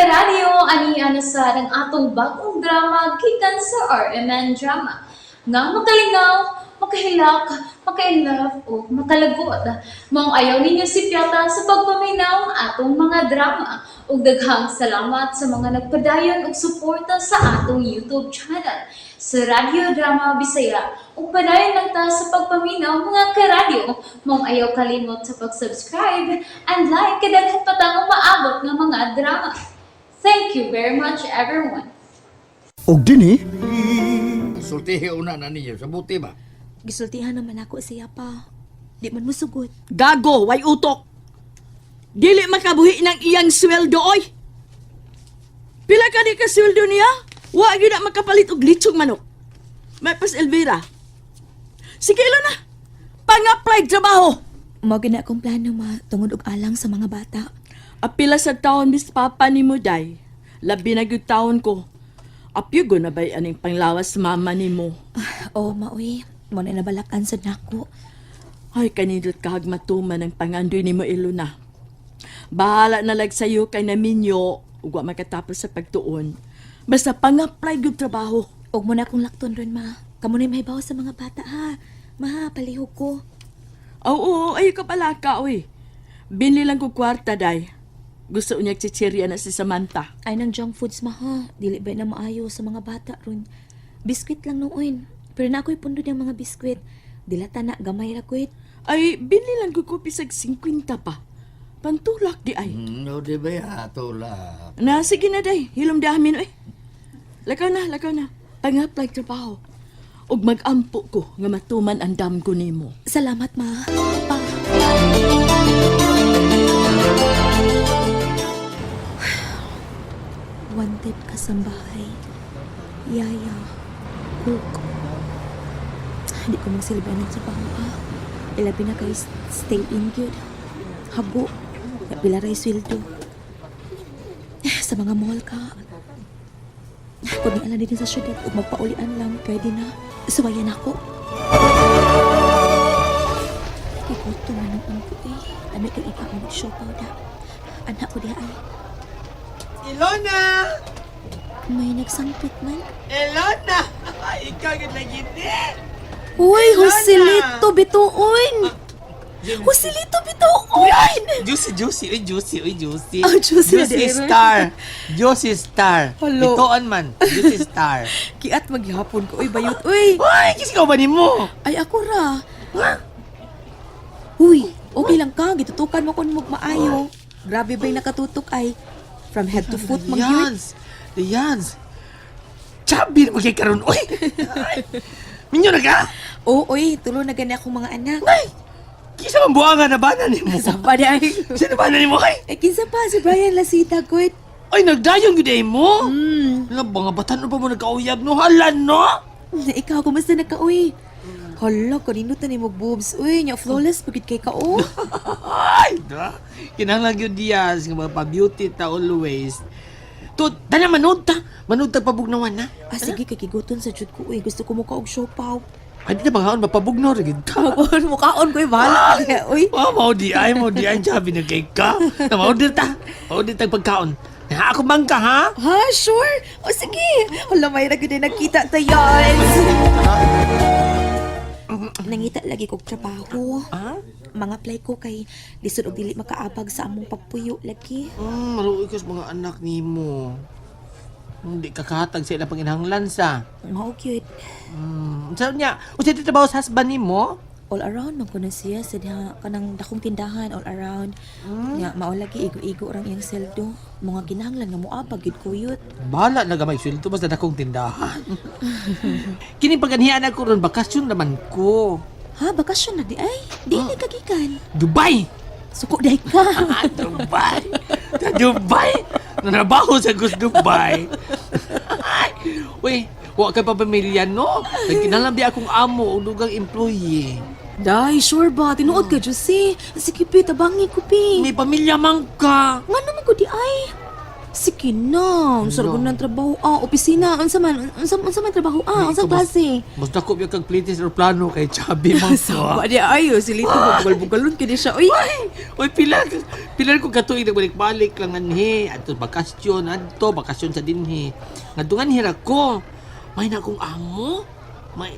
karadyo, aniya na sa ng atong bagong drama gikan sa RMN Drama. Nga makalingaw, makahilak, maka-inlove, o makalagod. Maong ayaw ninyo si Piata sa pagpaminaw ang atong mga drama. Ug daghang salamat sa mga nagpadayon ug suporta sa atong YouTube channel sa Radyo Drama Bisaya. Ug padayon lang ta sa pagpaminaw mga karadyo. Maong ayaw kalimot sa pag-subscribe and like kadaghan pa tang maabot nga mga drama. Thank you very much everyone. Og dini, Sultihi una na ninyo, sa buti ba? Gisultihan naman ako siya pa. Di man musugot. Gago, way utok. Dili makabuhi ng iyang sweldo, oy. Pila ka di ka sweldo niya? Wa gyud na makapalit og litsog manok. May pas Elvira. Sige ilo na. Pang-apply trabaho. Mao gina akong plano tungod og alang sa mga bata. Apila sa taon bis papa ni mo day. Labi na gyud taon ko. Apyo go na bay aning panglawas sa mama ni mo. Oh, maoy. Mo na nabalakan sa nako. Ay, kanindot kahag matuman ng pangandoy ni mo ilo na. Bahala na lag sa'yo kay naminyo, ug wa makatapos sa pagtuon. Basta pang-apply gyud trabaho. Og mo na akong lakton ron, ma. Kamo na may bawas sa mga bata, ha. Ma, palihog ko. Oo, ay ka pala ka, oy. Binili lang ko kwarta, day. Gusto niya chichirya na si Samantha. Ay nang junk foods, ma, ha. Dili ba na maayo sa mga bata ron. Biskwit lang noon. Pero na ako'y pundo ng mga biskwit. Dilata na, gamay ra kwit. Ay, binili lang ko pisag 50 pa. Pantulak di ay. No, di ba ya, tulak? Na, sige na, day. Hilom di amin, oy. Lakaw na. Pang-apply trabaho. Ug mag-ampo ko nga matuman ang dam ko nimo. Salamat, ma. Pa. Wanted ka sa bahay. Yaya. Cook. Hindi ko magsilbanan sa trabaho, ha. Ilabi na kayo stay in good. Habo. Pila ray sweldo. Sa mga mall ka. Kung niala din sa syudad o magpaulian lang, pwede na. Suwayan ako. Ikuto man ang angko eh. Ami kang ipa ang mag-shopaw na. Anak ko diha ay. Ilona! May nagsangpit man. Ilona! Ikaw yung lagi din! Uy, Joselito bituon! Joselito bituon! Juicy. Oh, juicy na di, Star. Juicy Star. Hello. Itoon man. Juicy Star. Kiat maghihapon ko. Uy, bayot. Uy! Uy, kasi ka ba ni mo? Ay, ako ra. Uy, okay lang ka. Gitutukan mo kung maayo. Grabe ba yung nakatutok ay. From head to foot, magyut. The Yans. Chubby na magkikaroon. Uy! Minyo na ka? Oo, uy. Tulo na gani akong mga anak. Ay! Kisa man buwangan na ba na ni mo? Sapa di ay. Sino ba na ni mo? Ay! Eh, kinsa pa si Brian Lasita, kwit. Ay, nagdayon gud mo? Hmm. Nga ba nga batan pa mo nagkauyab no? Halan no? Ikaw, kumusta na ka, uy? Hala, kanino ta ni mo boobs. Uy, nya flawless, pagit kay ka, oh. Ay, da. Kinahanglan yun Diaz, nga magpa-beauty ta always. To, tala manood ta. Manood ta pabugnawan na. Ah, sige, kikiguton sa jud ko, uy. Gusto ko mo ka og siopaw. Ay, di na bang haon, mapabugnaw rin ka. Kaon, mukhaon ko, bahala ka, uy. Wow, mau di ay, sabi na kay ka. Na maudir ta. Maudir ta pagkaon. Ha, ako bang ka, ha? Ha, sure. O, sige. Hala, may na gano'n nakita tayo. Nangita lagi kong trabaho. Ha? Mga apply ko kay lisod og dili makaabag sa among pagpuyo lagi. Maluoy ka sa mga anak ni mo. Hindi kakahatag sa ilang panginahanglan sa. Mao cute. Sabi niya, usay dito ba sa husband ni mo? All around man ko na siya sa diha kanang dakong tindahan all around. Nga mao lagi igo-igo rang iyang seldo. Mga kinahanglan nga moabag gid kuyot. Bahala na gamay sweldo basta dakong tindahan. Kini paganhian ako ron bakasyon naman ko. Ha, bakasyon na di ay. Di ni kagikan. Dubai. Suko day ka. Dubai. Sa Dubai. Nanabaho sa Gus Dubai. Uy, wa kay pa pamilya no. Nagkinalam di akong amo o dugang employee. Day, sure ba? Tinuod ka, Josie. Sige, pi, tabangi ko, pi. May pamilya man ka. Nga naman ko di ay. Sige na, unsa Ano? man trabaho opisina, unsa man trabaho unsa klase? Mas dako biya kag plitis aeroplano kay Chubby man Wa di ayo silito bugal-bugalon kini siya. Uy, Uy, pilar ko katuig nagbalik-balik lang anhi. Ato bakasyon sa dinhi. Ngadungan hira ko. May na akong amo. May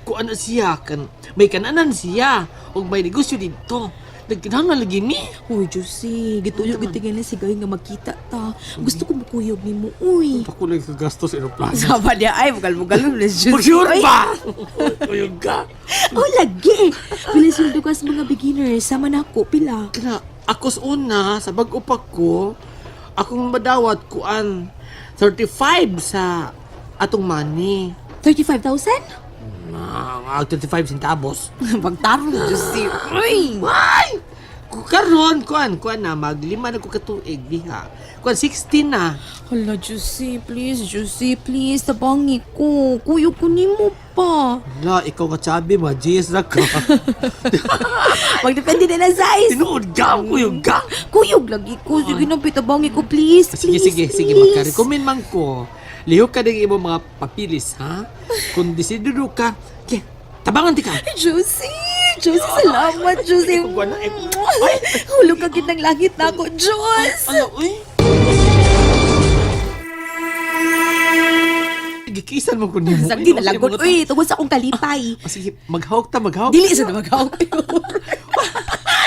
ko ano siya kan may kananan siya ug may negosyo dito. Nagkinahanglan lagi ni. uy Josie, gituyo gitingin ni sigay nga magkita ta. Gusto ko mukuyog nimo, uy. Ako lang sa gastos aeroplano. Sama dia ay bugal-bugalon na Josie. Sure Uy. ba? Tuyog ka. Oh, lagi. Pila sweldo ka sa mga beginners, sama na ako, pila. Kaya akos una sa bag-upak ko, akong madawat kuan 35 sa atong money. 35,000? 35 centavos. Pagtaro na Josie. Uy. Ay! Karon, kuan na, maglima na ko katuig diha. Kuan 16 na. Hala, Josie, please, tabangi ko. Kuyog ko nimo pa. Wala, ikaw ka Chubby, ma-GS na ka. Magdepende na ng size. Tinuod ka, kuyog ka. Kuyog lagi ko. Sige na, tabangi ko, please. Sige, please. magka-recommend man ko. Lihok ka ng imong mga papilis, ha? Kung desidido ka, tabangan ti ka. Josie, salamat, Josie. Hulog ka kitang langit na ako, Diyos. Ano, uy? Gikisan mo ko nimo. Sagdi na lagot. Uy, tungkol sa akong kalipay. Sige, maghawak ta, maghawak. Dili sa na mag-hawak.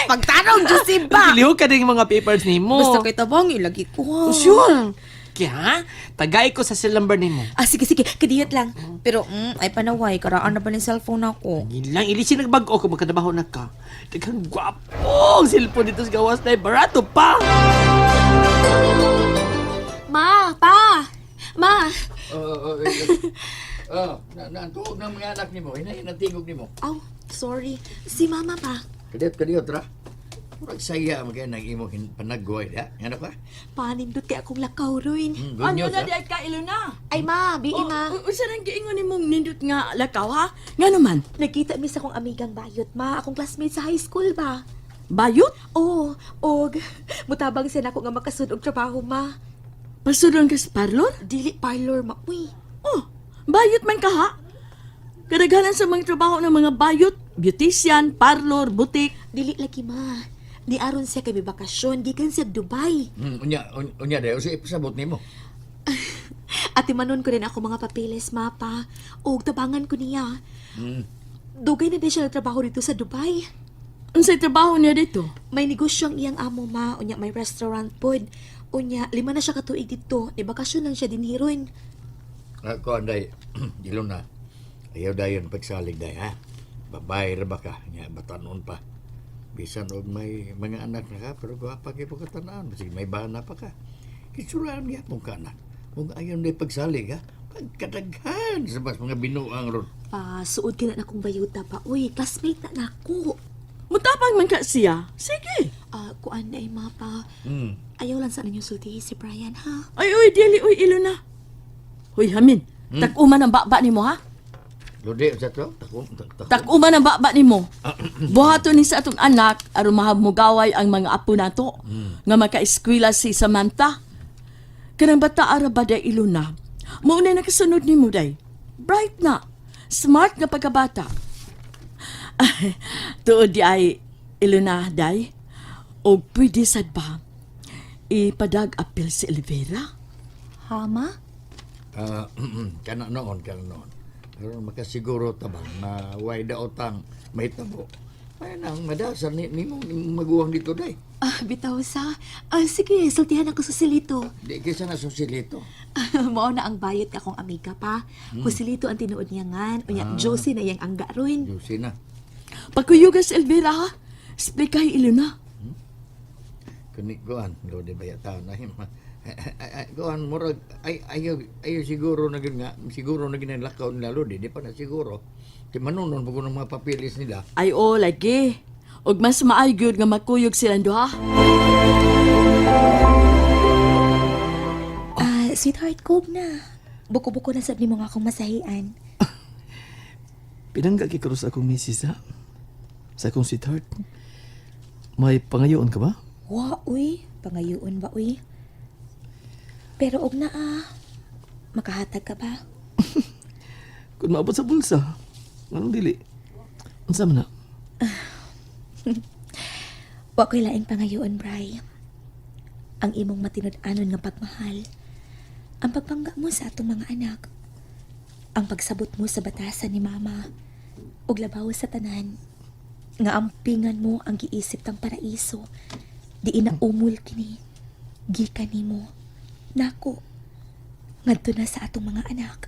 Pagtanong, Josie ba? Lihok ka ng mga papers nimo. Basta kay tabangi, lagi ko. Sure. Kaya, tagay ko sa cell number nimo. Sige. Kadiyot lang. Pero, ay panaway. Karaan na ba ng cellphone ako? Gilang, ilisin nagbago ko, magkadabaho na ka. Daghang gwapong cellphone dito sa gawas na barato pa. Ma! Nantuog ng mga anak ni mo, natingog ni mo. Oh, sorry. Si Mama pa. Kadiyot, ra. Murag saya magay nang imo panaggoy, ha? Ano ka? Panindot kay akong lakaw, Ruin. Good Ano news, na ha? di ay kailo na? Ay, Ma, bii, Ma. Usa nang giingon nimong nindot nga lakaw ha? Nga naman, Nagkita mi sa akong amigang bayot, Ma. Akong classmate sa high school ba? bayot? Oo, mutabang siya na ako nga makasud og trabaho, Ma. Pasulon ka sa parlor? Dili parlor, Ma. Uy, Oh, bayot man ka ha? Kadaghanan sa mga trabaho ng mga bayot, beautician, parlor, butik. dili lagi, Ma. Di aron siya kay may bakasyon, gikan siya Dubai. Unya dayo, so ipasabot ni mo. At imanon ko rin ako mga papeles, mapa. O tabangan ko niya. Dugay na din siya nagtrabaho dito sa Dubai. Unsay trabaho niya dito? May negosyo ang iyang amo, Ma. Unya, may restaurant pod. Unya, 5 na siya katuig dito. Di bakasyon lang siya din hiron. Ako, anday, dilo na. Ayaw dayon pagsalig day, ha? Babae ra ba ka? Nya, batanon pa. Bisan og may mga anak na ka, pero gwapa kayo pagkatanaan. Sige, may bana pa ka. Kitsuraan niya mong kanak. Kung ayaw na pagsalig, ha? Pagkadaghan sa mas mga binuang ron. Pa, suod ka na akong bayuta pa. Uy, classmate na nako. Mutapang man ka siya. Sige. Kuan na mapa. Ayaw lang sa ninyo sultihi si Brian, ha? Ay, uy, dili, uy, ilo na. Huy, Hamin, tak-uman ang baba ni mo, ha? Lodi, sa to? Tak-uman ang baba ni mo. Buhato ni sa atong anak, aron mahamugaway ang mga apo nato. Nga maka-eskwela si Samantha. Kanang bata ara ba day iluna? Mauna nakasunod ni mo day. Bright na. Smart nga pagkabata. Tuod di ay iluna day. O pwede sad ba ipadag apil si Olivera? Ha, Ma? Kana noon. Pero makasiguro tabang na way daotang may tabo. Ay nang madasal ni mo maguwang dito day. Bitaw sa. Sige, sultihan ako sa silito. Di kisa na susilito. Mao na ang bayot ka kong amiga pa. Kusilito ang tinuod niya ngan. Unya, Josie na iyang angga ron. Yusi na. Pagkuyugas Elvira ha? Splikay iluna. Kunik goan, lodi bayata na him. Goan murag ayaw siguro na gid nga siguro na ginalakaw nila lodi di pa na siguro. Ti manunon pag ng mga papilis nila. Ay o, lagi. Og mas maaygod nga makuyog silang duha. Sweetheart, kog na. Buko-buko na sad nimo nga akong masahian. Pinangga kay karos akong misis, ha? Sa akong sweetheart. May pangayoon ka ba? Wa, uy. Pangayoon ba, uy? Pero og na makahatag ka ba? Kung maabot sa bulsa, anong dili? Unsa man na? Wa ko'y laing pangayoon, Bri. Ang imong matinud-anon nga pagmahal, ang pagpangga mo sa atong mga anak, ang pagsabot mo sa batasan ni Mama, ug labaw sa tanan, nga ampingan mo ang giisip tang paraiso, di inaumol kini, gikan nimo, nako, ngadto na sa atong mga anak.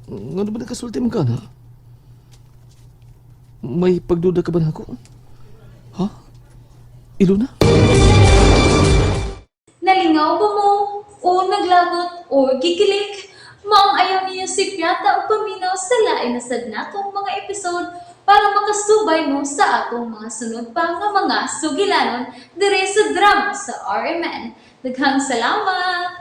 Ano ba nagkasulti mo ka na? May pagduda ka ba na ako? Ha? Iluna? Nalingaw ba mo? O naglagot? O gikilig? Maong ayaw niya si Piata o paminaw sa lain na sad natong mga episode para makasubay mo sa atong mga sunod pa nga mga sugilanon dire sa drama sa RMN. Daghang salamat!